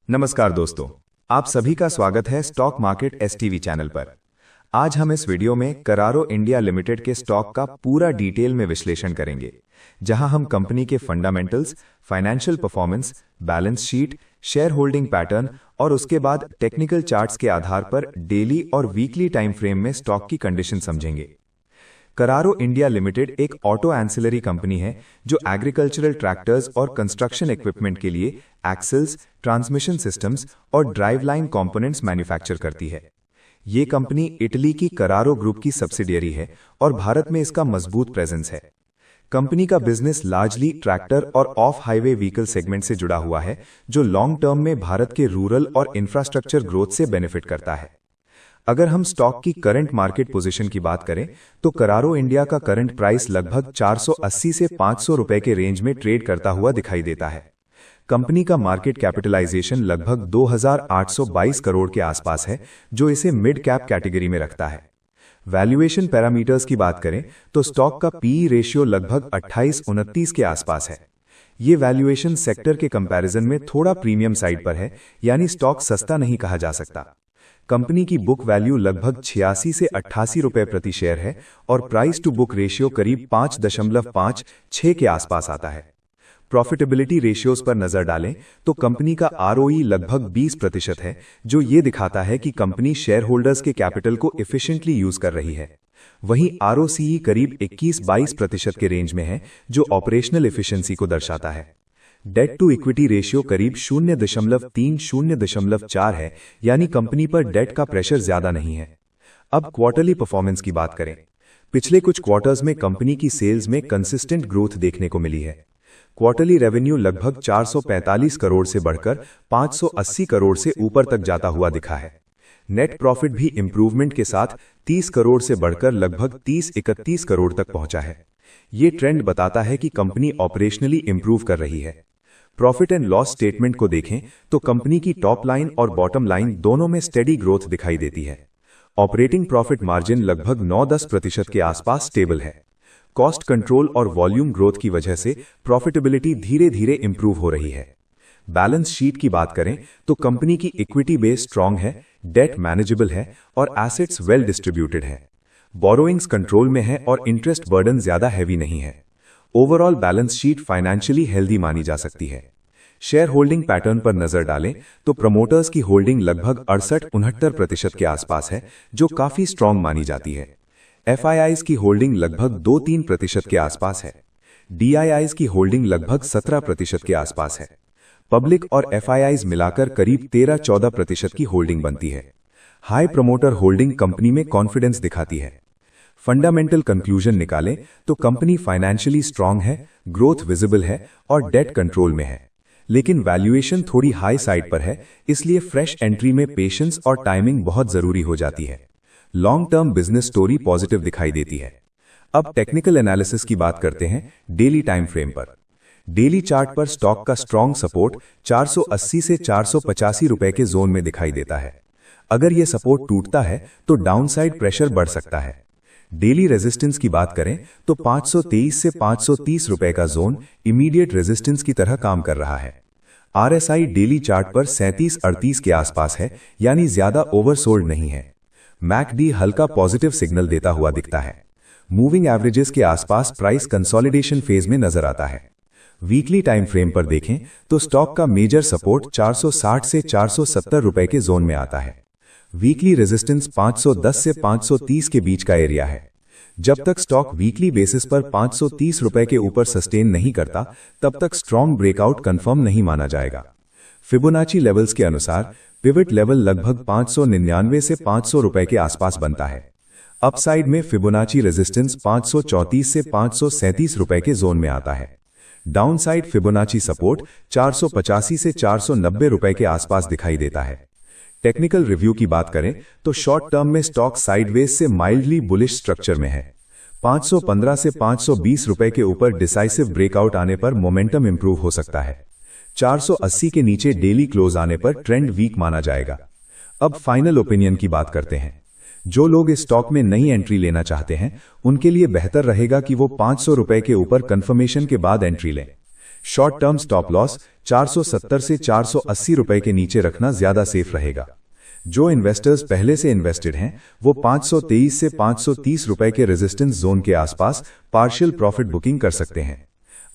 नमस्कार दोस्तों, आप सभी का स्वागत है स्टॉक मार्केट एसटीवी चैनल पर। आज हम इस वीडियो में करारो इंडिया लिमिटेड के स्टॉक का पूरा डिटेल में विश्लेषण करेंगे, जहां हम कंपनी के fundamentals, financial performance, balance sheet, share holding pattern और उसके बाद टेक्निकल चार्ट्स के आधार पर डेली और वीकली टाइम फ्रेम में स्टॉक की कंडीशन समझेंगे। करारो इंडिया लिमिटेड एक ऑटो एंसिलरी कंपनी है जो एग्रीकल्चरल ट्रैक्टर्स और कंस्ट्रक्शन इक्विपमेंट के लिए एक्सेल्स, ट्रांसमिशन सिस्टम्स और ड्राइव लाइन कंपोनेंट्स मैन्युफैक्चर करती है। ये कंपनी इटली की करारो ग्रुप की सब्सिडियरी है और भारत में इसका मजबूत प्रेजेंस है। कंपनी का बिजनेस लार्जली ट्रैक्टर और ऑफ हाईवे व्हीकल सेगमेंट से जुड़ा हुआ है, जो लॉन्ग टर्म में भारत के रूरल और इंफ्रास्ट्रक्चर ग्रोथ से बेनिफिट करता है। अगर हम स्टॉक की करंट मार्केट पोजीशन की बात करें तो करारो इंडिया का करंट प्राइस लगभग 480 से 500 रुपए के रेंज में ट्रेड करता हुआ दिखाई देता है। कंपनी का मार्केट कैपिटलाइजेशन लगभग 2822 करोड़ के आसपास है, जो इसे मिड कैप कैटेगरी में रखता है। वैल्यूएशन पैरामीटर्स की बात करें तो स्टॉक का पीई रेशियो लगभग 28-29 के आसपास है। ये वैल्यूएशन सेक्टर के कंपैरिजन में थोड़ा प्रीमियम साइड पर है, यानी स्टॉक सस्ता नहीं कहा जा सकता। कंपनी की बुक वैल्यू लगभग 86 से 88 रुपए प्रति शेयर है और प्राइस टू बुक रेशियो करीब 5.56 के आसपास आता है। प्रॉफिटेबिलिटी रेशियोज पर नजर डालें तो कंपनी का आरओई लगभग 20% है, जो ये दिखाता है कि कंपनी शेयर होल्डर्स के कैपिटल को एफिशिएंटली यूज कर रही है। वहीं आरओसीई करीब 21-22% के रेंज में है, जो ऑपरेशनल एफिशिएंसी को दर्शाता है। डेट टू इक्विटी रेशियो करीब 0.3-0.4 है, यानी कंपनी पर डेट का प्रेशर ज्यादा नहीं है। अब क्वार्टरली परफॉर्मेंस की बात करें। पिछले कुछ क्वार्टर्स में कंपनी की सेल्स में कंसिस्टेंट ग्रोथ देखने को मिली है। क्वार्टरली रेवेन्यू लगभग 445 करोड़ से बढ़कर 580 करोड़ से ऊपर तक जाता हुआ दिखा है। नेट प्रॉफिट भी इंप्रूवमेंट के साथ 30 करोड़ से बढ़कर लगभग 30-31 करोड़ तक पहुंचा है। ये ट्रेंड बताता है कि कंपनी ऑपरेशनली इंप्रूव कर रही है। प्रॉफिट एंड लॉस स्टेटमेंट को देखें तो कंपनी की टॉप लाइन और बॉटम लाइन दोनों में स्टेडी ग्रोथ दिखाई देती है। ऑपरेटिंग प्रॉफिट मार्जिन लगभग 9-10% के आसपास स्टेबल है। कॉस्ट कंट्रोल और वॉल्यूम ग्रोथ की वजह से प्रॉफिटेबिलिटी धीरे धीरे इंप्रूव हो रही है। बैलेंस शीट की बात करें तो कंपनी की इक्विटी बेस स्ट्रांग है, डेट मैनेजेबल है और एसेट्स वेल डिस्ट्रीब्यूटेड है। बोरोइंग्स कंट्रोल में है और इंटरेस्ट बर्डन ज्यादा हैवी नहीं है। Overall balance sheet financially healthy मानी जा सकती है। शेयर होल्डिंग पैटर्न पर नजर डालें तो प्रमोटर्स की होल्डिंग लगभग 68-69% के आसपास है, जो काफी स्ट्रांग मानी जाती है। एफआईआईज की होल्डिंग लगभग 2-3% के आसपास है। डीआईआईज की होल्डिंग लगभग 17% के आसपास है। पब्लिक और एफआईआईज मिलाकर करीब 13-14% की होल्डिंग बनती है। हाई प्रमोटर होल्डिंग कंपनी में कॉन्फिडेंस दिखाती है। फंडामेंटल कंक्लूजन निकालें तो कंपनी फाइनेंशियली स्ट्रांग है, ग्रोथ विजिबल है और डेट कंट्रोल में है। लेकिन वैल्यूएशन थोड़ी हाई साइड पर है, इसलिए फ्रेश एंट्री में पेशेंस और टाइमिंग बहुत जरूरी हो जाती है। Long term business story positive दिखाई देती है। अब टेक्निकल एनालिसिस की बात करते हैं डेली टाइम फ्रेम पर। डेली चार्ट पर स्टॉक का स्ट्रांग सपोर्ट 480 से 485 रुपए के जोन में दिखाई देता है। अगर यह सपोर्ट टूटता है तो डाउनसाइड प्रेशर बढ़ सकता है। डेली रेजिस्टेंस की बात करें तो 523 से 530 रुपए का जोन इमीडिएट रेजिस्टेंस की तरह काम कर रहा है। आरएसआई डेली चार्ट पर 37-38 के आसपास है, यानी ज्यादा ओवरसोल्ड नहीं है। मैकडी हल्का पॉजिटिव सिग्नल देता हुआ दिखता है। मूविंग एवरेजेस के आसपास प्राइस कंसोलिडेशन फेज में नजर आता है। वीकली टाइम फ्रेम पर देखें तो स्टॉक का मेजर सपोर्ट 460 से 470 रुपए के जोन में आता है। वीकली रेजिस्टेंस 510 से 530 के बीच का एरिया है। जब तक स्टॉक वीकली बेसिस पर 530 रुपए के ऊपर सस्टेन नहीं करता, तब तक स्ट्रॉन्ग ब्रेकआउट कंफर्म नहीं माना जाएगा। फिबोनाची लेवल्स के अनुसार पिवट लेवल लगभग 599 से 500 रुपए के आसपास बनता है। अपसाइड में फिबोनाची रेजिस्टेंस 534 से 537 रुपए के जोन में आता है। डाउनसाइड फिबोनाची सपोर्ट 485 से 490 रुपए के आसपास दिखाई देता है। टेक्निकल रिव्यू की बात करें तो शॉर्ट टर्म में स्टॉक साइडवेज से माइल्डली बुलिश स्ट्रक्चर में है। 515 से 520 रुपए के ऊपर डिसाइसिव ब्रेकआउट आने पर मोमेंटम इंप्रूव हो सकता है। 480 के नीचे डेली क्लोज आने पर ट्रेंड वीक माना जाएगा। अब फाइनल ओपिनियन की बात करते हैं। जो लोग इस स्टॉक में नई एंट्री लेना चाहते हैं, उनके लिए बेहतर रहेगा कि वो 500 रुपए के ऊपर कंफर्मेशन के बाद एंट्री लें। शॉर्ट टर्म स्टॉप लॉस 470 से 480 रुपए के नीचे रखना ज्यादा सेफ रहेगा। जो इन्वेस्टर्स पहले से इन्वेस्टेड हैं, वो 523 से 530 रुपए के रेजिस्टेंस जोन के आसपास पार्शियल प्रॉफिट बुकिंग कर सकते हैं।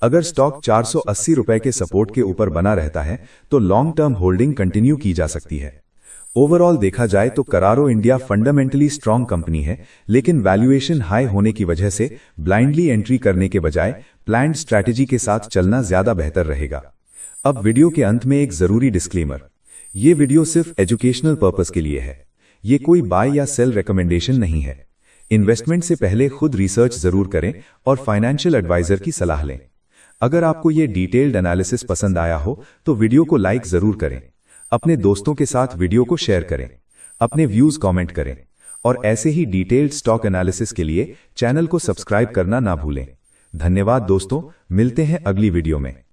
अगर स्टॉक 480 रुपए के सपोर्ट के ऊपर बना रहता है तो लॉन्ग टर्म होल्डिंग कंटिन्यू की जा सकती है। ओवरऑल देखा जाए तो करारो इंडिया फंडामेंटली स्ट्रांग कंपनी है, लेकिन वैल्यूएशन हाई होने की वजह से ब्लाइंडली एंट्री करने के बजाय प्लान्ड स्ट्रैटेजी के साथ चलना ज्यादा बेहतर रहेगा। अब वीडियो के अंत में एक जरूरी डिस्क्लेमर, ये वीडियो सिर्फ एजुकेशनल पर्पस के लिए है। ये कोई बाय या सेल रिकमेंडेशन नहीं है। इन्वेस्टमेंट से पहले खुद रिसर्च जरूर करें और फाइनेंशियल एडवाइजर की सलाह लें। अगर आपको ये डिटेल्ड एनालिसिस पसंद आया हो तो वीडियो को लाइक जरूर करें, अपने दोस्तों के साथ वीडियो को शेयर करें, अपने व्यूज कमेंट करें और ऐसे ही डिटेल्ड स्टॉक एनालिसिस के लिए चैनल को सब्सक्राइब करना ना भूलें। धन्यवाद दोस्तों, मिलते हैं अगली वीडियो में।